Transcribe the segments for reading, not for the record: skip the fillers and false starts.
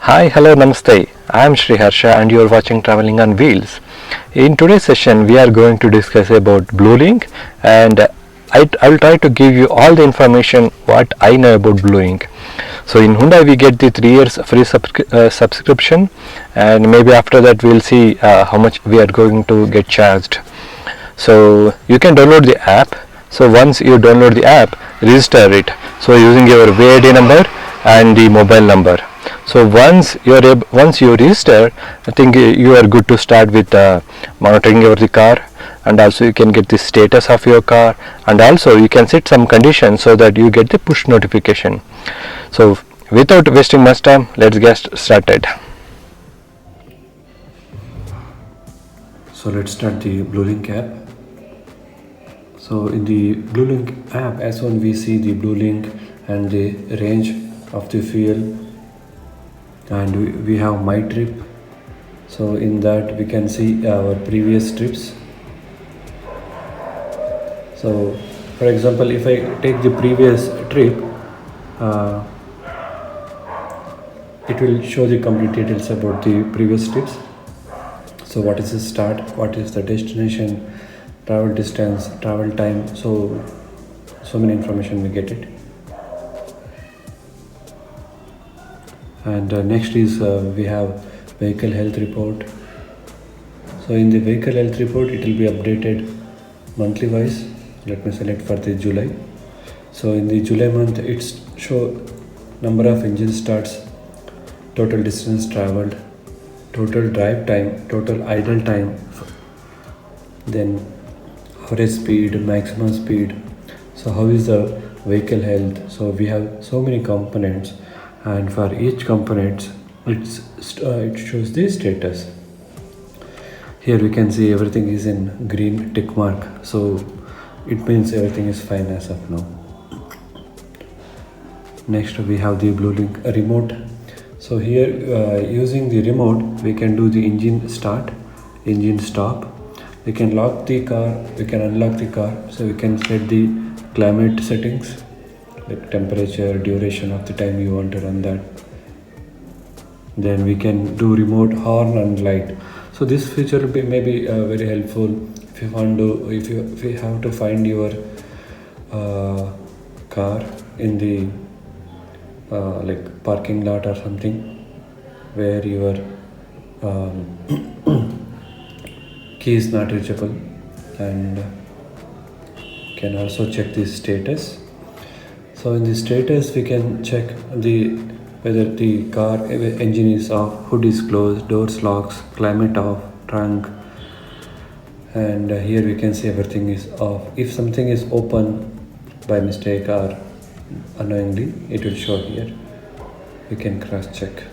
Hi, hello, namaste. I am Sri Harsha and you are watching Traveling on Wheels. In today's session, we are going to discuss about BlueLink, and I will try to give you all the information what I know about BlueLink. So in Hyundai, we get the 3 years free subscription, and maybe after that we'll see how much we are going to get charged. So you can download the app. So once you download the app, register it. So using your VID number and the mobile number. So once you register, I think you are good to start with monitoring the car, and also you can get the status of your car, and also you can set some conditions so that you get the push notification. So without wasting much time, let's get started. So let's start the BlueLink app. So in the BlueLink app, as soon we see the BlueLink and the range of the fuel, and we have my trip. So in that we can see our previous trips. So for example, if I take the previous trip, it will show the complete details about the previous trips. So what is the start, what is the destination, travel distance, travel time, so many information we get it. And next is we have vehicle health report. So in the vehicle health report, it will be updated monthly wise. Let me select for the July. So in the July month, it's show number of engine starts, total distance traveled, total drive time, total idle time, then average speed, maximum speed. So how is the vehicle health? So we have so many components, and for each component it shows the status. Here we can see everything is in green tick mark, so it means everything is fine as of now. Next we have the BlueLink remote. So here using the remote we can do the engine start, engine stop, we can lock the car, we can unlock the car. So we can set the climate settings like temperature, duration of the time you want to run that. Then we can do remote horn and light. So this feature will be maybe very helpful if you want to, if you have to find your car in the like parking lot or something where your key is not reachable, and can also check the status. So in the status we can check whether the car engine is off, hood is closed, doors locks, climate off, trunk, and here we can see everything is off. If something is open by mistake or unknowingly, it will show here. We can cross check.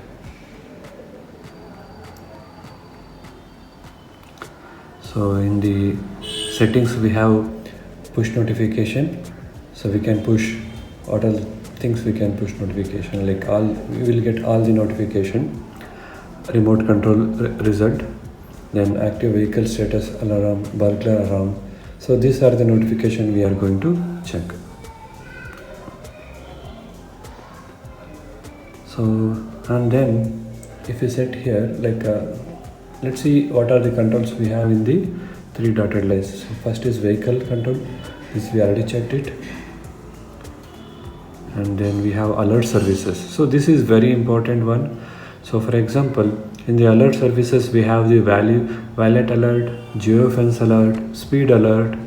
So in the settings we have push notification. So we can push what are the things we can push notification, like we will get all the notification, remote control result, then active vehicle status alarm, burglar alarm. So these are the notification we are going to check. So and then if you set here, like let's see what are the controls we have in the 3 dotted lines. So first is vehicle control, this we already checked it. And then we have alert services. So this is very important one. So for example, in the alert services we have the valet alert, geofence alert, speed alert,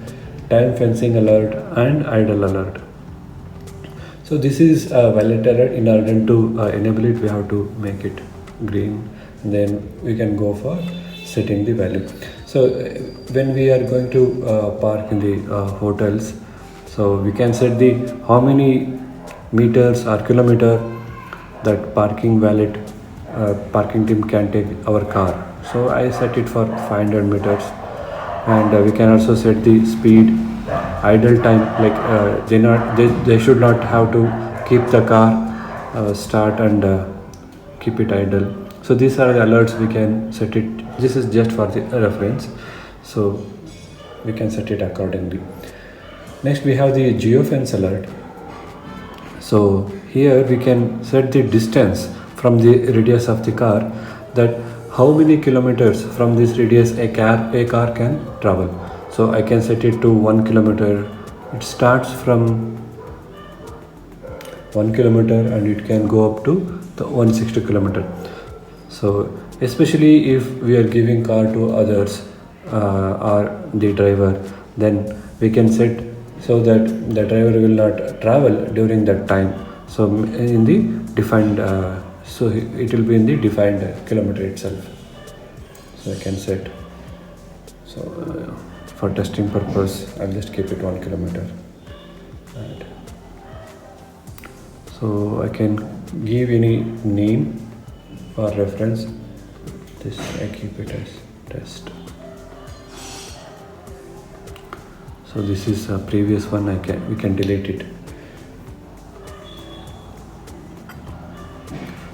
time fencing alert, and idle alert. So this is a valet alert. In order to enable it, we have to make it green, and then we can go for setting the value. So when we are going to park in the hotels, so we can set the how many meters or kilometer that parking team can take our car. So I set it for 500 meters, and we can also set the speed, idle time, like they should not have to keep the car start and keep it idle. So these are the alerts we can set it. This is just for the reference, so we can set it accordingly. Next we have the geofence alert. So here we can set the distance from the radius of the car, that how many kilometers from this radius a car can travel. So I can set it to 1 kilometer. It starts from 1 kilometer and it can go up to the 160 kilometer. So especially if we are giving car to others or the driver, then we can set so that the driver will not travel during that time. So in the defined so it will be in the defined kilometer itself. So I can set. So for testing purpose, I'll just keep it 1 kilometer. And so I can give any name for reference. This I keep it as test. So this is a previous one. We can delete it.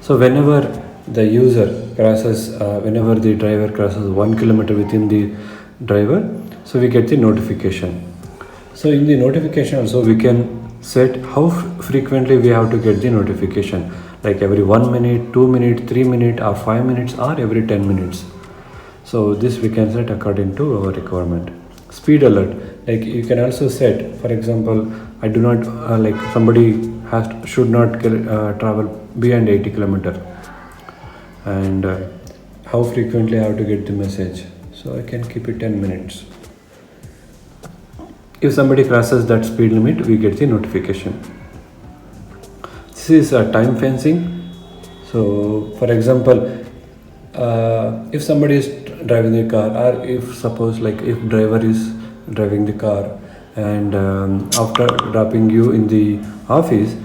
So whenever the user crosses, whenever the driver crosses 1 kilometer within the driver, so we get the notification. So in the notification also we can set how frequently we have to get the notification, like every 1 minute, 2 minutes, 3 minutes or 5 minutes or every 10 minutes. So this we can set according to our requirement. Speed alert, like you can also set, for example, I do not like somebody should not travel beyond 80 kilometer, and how frequently I have to get the message. So I can keep it 10 minutes. If somebody crosses that speed limit, we get the notification. This is time fencing. So for example, if somebody is driving the car, or if suppose like if driver is driving the car and after dropping you in the office,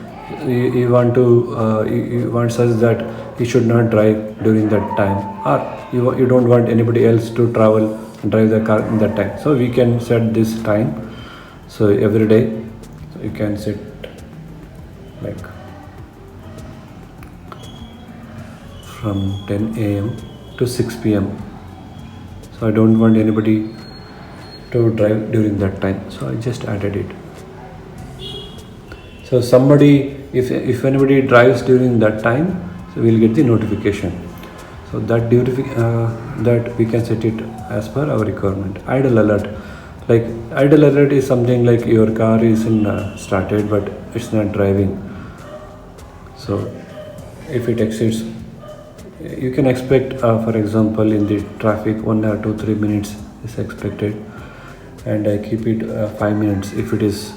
you want to you want such that he should not drive during that time, or you don't want anybody else to drive the car in that time. So we can set this time. So every day, so you can set like from 10 a.m. to 6 p.m. So I don't want anybody to drive during that time. So I just added it. So somebody, if anybody drives during that time, so we'll get the notification. So that that we can set it as per our requirement. Idle alert. Like idle alert is something like your car is started but it's not driving. So if it exceeds, you can expect for example in the traffic 1 or 2 3 minutes is expected, and I keep it 5 minutes. If it is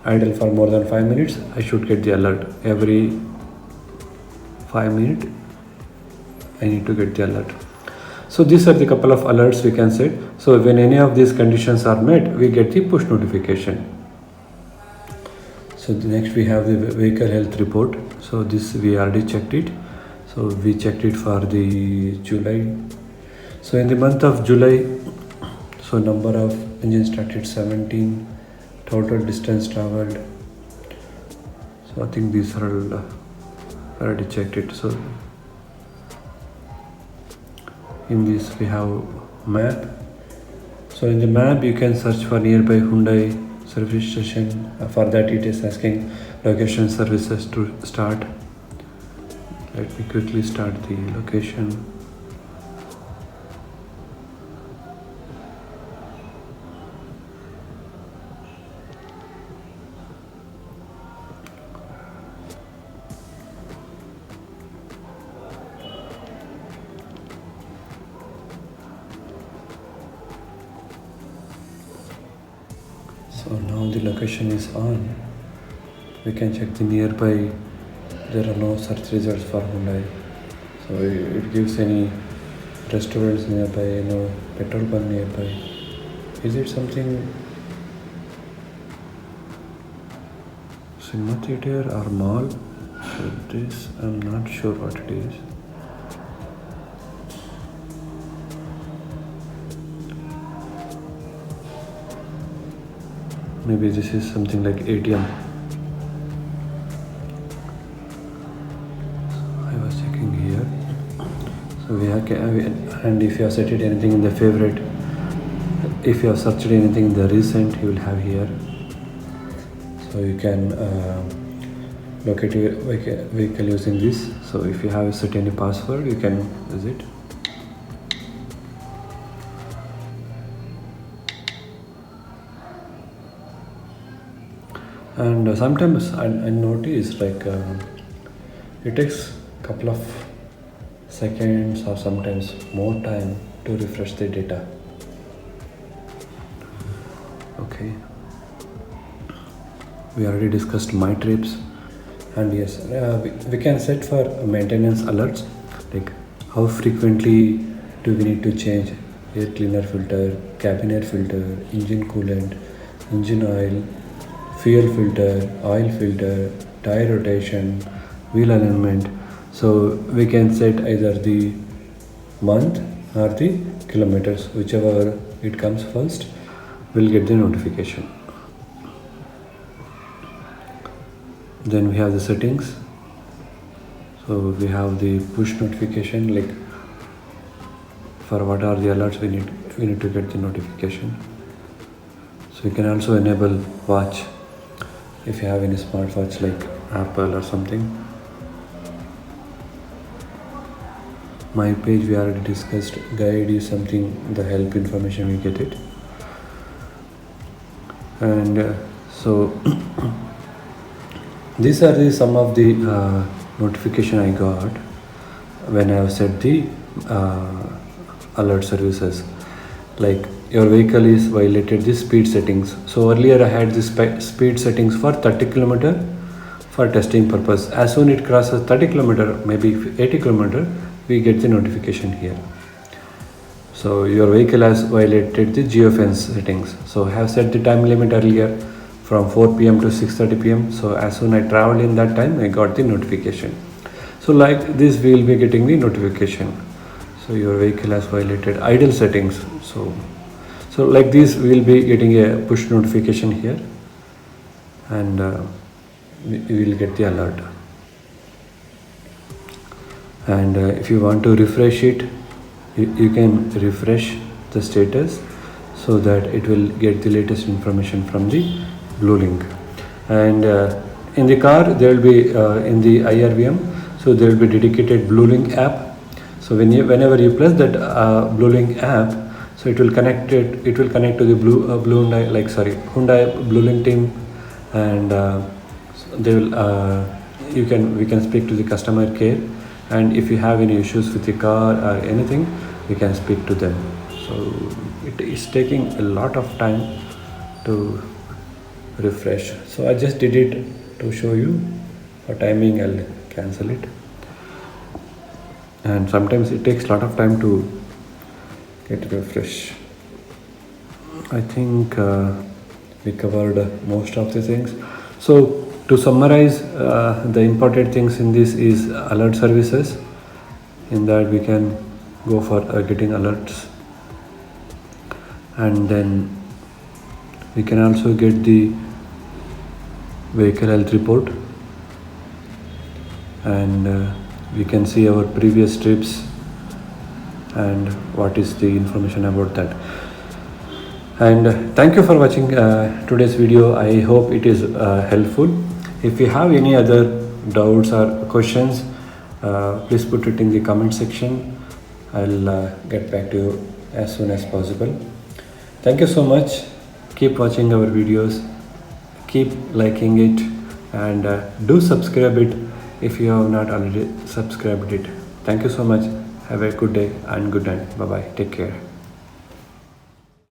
idle for more than 5 minutes, I should get the alert. Every 5 minutes I need to get the alert. So these are the couple of alerts we can set. So when any of these conditions are met, we get the push notification. So next we have the vehicle health report. So this we already checked it. So we checked it for the July. So in the month of July, so number of engines started 17, total distance traveled. So I think these are all, already checked it. So in this we have map. So in the map you can search for nearby Hyundai service station. For that it is asking location services to start. Let me quickly start the location. So now the location is on. We can check the nearby. There are no search results for Hyundai. So it gives any restaurants nearby, no petrol pump nearby. Is it something cinema theater or mall? So this I'm not sure what it is. Maybe this is something like ATM. I was checking here. So and if you have set it anything in the favorite, if you have searched anything in the recent, you will have here. So you can locate your vehicle using this. So if you have set any password, you can use it. And sometimes I notice like it takes couple of seconds or sometimes more time to refresh the data. Okay, we already discussed my trips, and yes, we can set for maintenance alerts, like how frequently do we need to change air cleaner filter, cabin air filter, engine coolant, engine oil, fuel filter, oil filter, tire rotation, wheel alignment. So we can set either the month or the kilometers, whichever it comes first, we'll get the notification. Then we have the settings. So we have the push notification, like for what are the alerts we need to get the notification. So you can also enable watch if you have any smartwatch like Apple or something. My page we already discussed. Guide is something, the help information we get it. And so these are some of the notification I got when I have set the alert services. Like your vehicle is violated the speed settings. So earlier I had the speed settings for 30 km for testing purpose. As soon it crosses 30 km, maybe 80 km, we get the notification here. So your vehicle has violated the geofence settings. So I have set the time limit earlier from 4 p.m. to 6:30 p.m. So as soon I traveled in that time, I got the notification. So like this, we will be getting the notification. So your vehicle has violated idle settings. So like this, we will be getting a push notification here, and we will get the alert. And if you want to refresh it, you can refresh the status so that it will get the latest information from the BlueLink. And in the car there will be in the IRVM, so there will be dedicated BlueLink app. So whenever you press that BlueLink app, so it will connect to the Hyundai BlueLink team, and they will we can speak to the customer care, and if you have any issues with the car or anything, you can speak to them. So it is taking a lot of time to refresh. So I just did it to show you. For timing, I'll cancel it. And sometimes it takes a lot of time to get refresh. I think we covered most of the things. So to summarize, the important things in this is alert services. In that we can go for getting alerts, and then we can also get the vehicle health report, and we can see our previous trips and what is the information about that. And thank you for watching today's video. I hope it is helpful. If you have any other doubts or questions, please put it in the comment section. I'll get back to you as soon as possible. Thank you so much. Keep watching our videos, keep liking it, and do subscribe it if you have not already subscribed it. Thank you so much. Have a good day and good night. Bye bye. Take care.